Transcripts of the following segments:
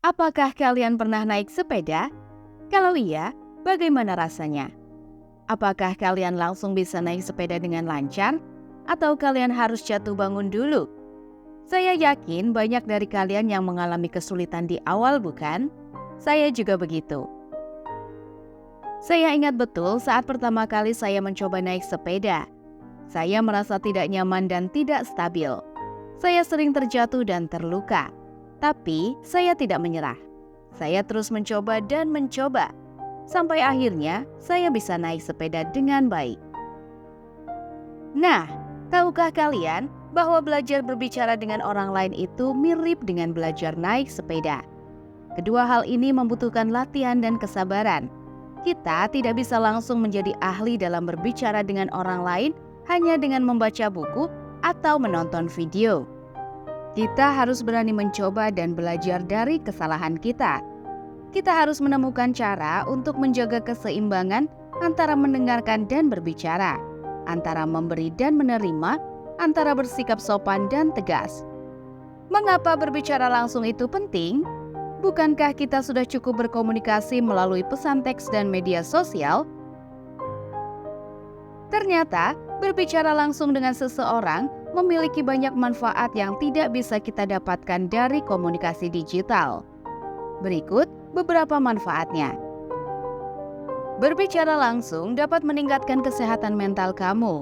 Apakah kalian pernah naik sepeda? Kalau iya, bagaimana rasanya? Apakah kalian langsung bisa naik sepeda dengan lancar? Atau kalian harus jatuh bangun dulu? Saya yakin banyak dari kalian yang mengalami kesulitan di awal, bukan? Saya juga begitu. Saya ingat betul saat pertama kali saya mencoba naik sepeda. Saya merasa tidak nyaman dan tidak stabil. Saya sering terjatuh dan terluka. Tapi saya tidak menyerah. Saya terus mencoba dan mencoba. Sampai akhirnya saya bisa naik sepeda dengan baik. Nah, tahukah kalian bahwa belajar berbicara dengan orang lain itu mirip dengan belajar naik sepeda? Kedua hal ini membutuhkan latihan dan kesabaran. Kita tidak bisa langsung menjadi ahli dalam berbicara dengan orang lain hanya dengan membaca buku atau menonton video. Kita harus berani mencoba dan belajar dari kesalahan kita. Kita harus menemukan cara untuk menjaga keseimbangan antara mendengarkan dan berbicara, antara memberi dan menerima, antara bersikap sopan dan tegas. Mengapa berbicara langsung itu penting? Bukankah kita sudah cukup berkomunikasi melalui pesan teks dan media sosial? Ternyata, berbicara langsung dengan seseorang memiliki banyak manfaat yang tidak bisa kita dapatkan dari komunikasi digital. Berikut beberapa manfaatnya. Berbicara langsung dapat meningkatkan kesehatan mental kamu.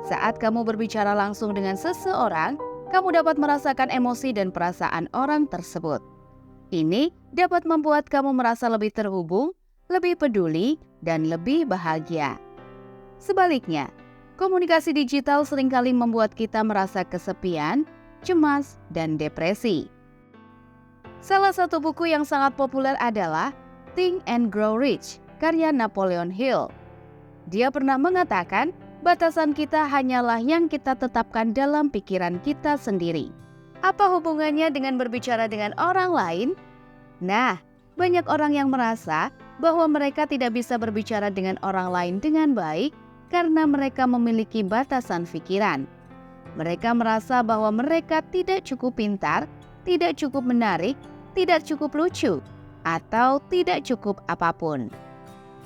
Saat kamu berbicara langsung dengan seseorang, kamu dapat merasakan emosi dan perasaan orang tersebut. Ini dapat membuat kamu merasa lebih terhubung, lebih peduli, dan lebih bahagia. Sebaliknya, komunikasi digital seringkali membuat kita merasa kesepian, cemas, dan depresi. Salah satu buku yang sangat populer adalah Think and Grow Rich, karya Napoleon Hill. Dia pernah mengatakan, batasan kita hanyalah yang kita tetapkan dalam pikiran kita sendiri. Apa hubungannya dengan berbicara dengan orang lain? Nah, banyak orang yang merasa bahwa mereka tidak bisa berbicara dengan orang lain dengan baik karena mereka memiliki batasan pikiran. Mereka merasa bahwa mereka tidak cukup pintar, tidak cukup menarik, tidak cukup lucu, atau tidak cukup apapun.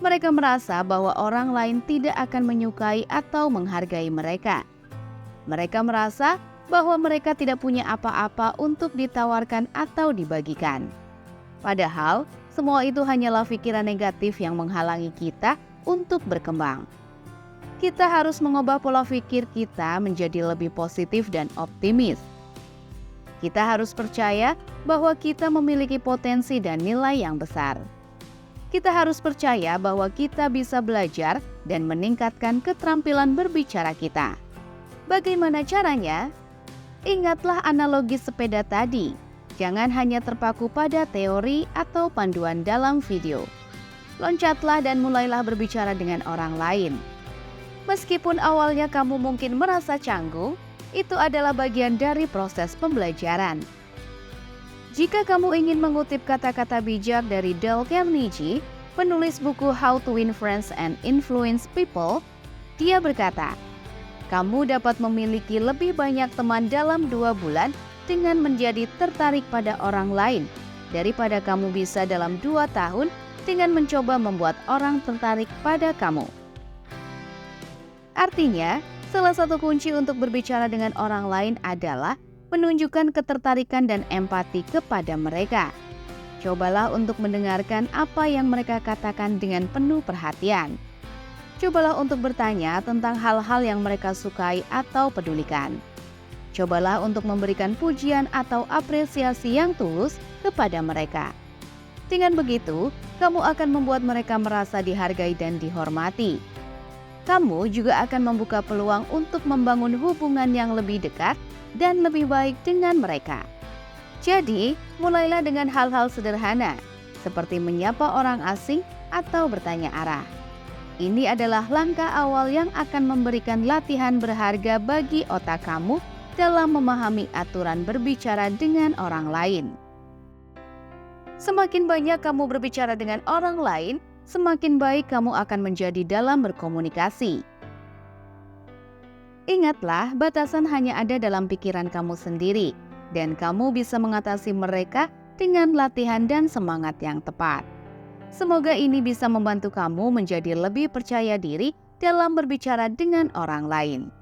Mereka merasa bahwa orang lain tidak akan menyukai atau menghargai mereka. Mereka merasa bahwa mereka tidak punya apa-apa untuk ditawarkan atau dibagikan. Padahal, semua itu hanyalah pikiran negatif yang menghalangi kita untuk berkembang. Kita harus mengubah pola pikir kita menjadi lebih positif dan optimis. Kita harus percaya bahwa kita memiliki potensi dan nilai yang besar. Kita harus percaya bahwa kita bisa belajar dan meningkatkan keterampilan berbicara kita. Bagaimana caranya? Ingatlah analogi sepeda tadi. Jangan hanya terpaku pada teori atau panduan dalam video. Loncatlah dan mulailah berbicara dengan orang lain. Meskipun awalnya kamu mungkin merasa canggung, itu adalah bagian dari proses pembelajaran. Jika kamu ingin mengutip kata-kata bijak dari Dale Carnegie, penulis buku How to Win Friends and Influence People, dia berkata, kamu dapat memiliki lebih banyak teman dalam 2 bulan dengan menjadi tertarik pada orang lain daripada kamu bisa dalam 2 tahun dengan mencoba membuat orang tertarik pada kamu. Artinya, salah satu kunci untuk berbicara dengan orang lain adalah menunjukkan ketertarikan dan empati kepada mereka. Cobalah untuk mendengarkan apa yang mereka katakan dengan penuh perhatian. Cobalah untuk bertanya tentang hal-hal yang mereka sukai atau pedulikan. Cobalah untuk memberikan pujian atau apresiasi yang tulus kepada mereka. Dengan begitu, kamu akan membuat mereka merasa dihargai dan dihormati. Kamu juga akan membuka peluang untuk membangun hubungan yang lebih dekat dan lebih baik dengan mereka. Jadi, mulailah dengan hal-hal sederhana, seperti menyapa orang asing atau bertanya arah. Ini adalah langkah awal yang akan memberikan latihan berharga bagi otak kamu dalam memahami aturan berbicara dengan orang lain. Semakin banyak kamu berbicara dengan orang lain, semakin baik kamu akan menjadi dalam berkomunikasi. Ingatlah, batasan hanya ada dalam pikiran kamu sendiri, dan kamu bisa mengatasi mereka dengan latihan dan semangat yang tepat. Semoga ini bisa membantu kamu menjadi lebih percaya diri dalam berbicara dengan orang lain.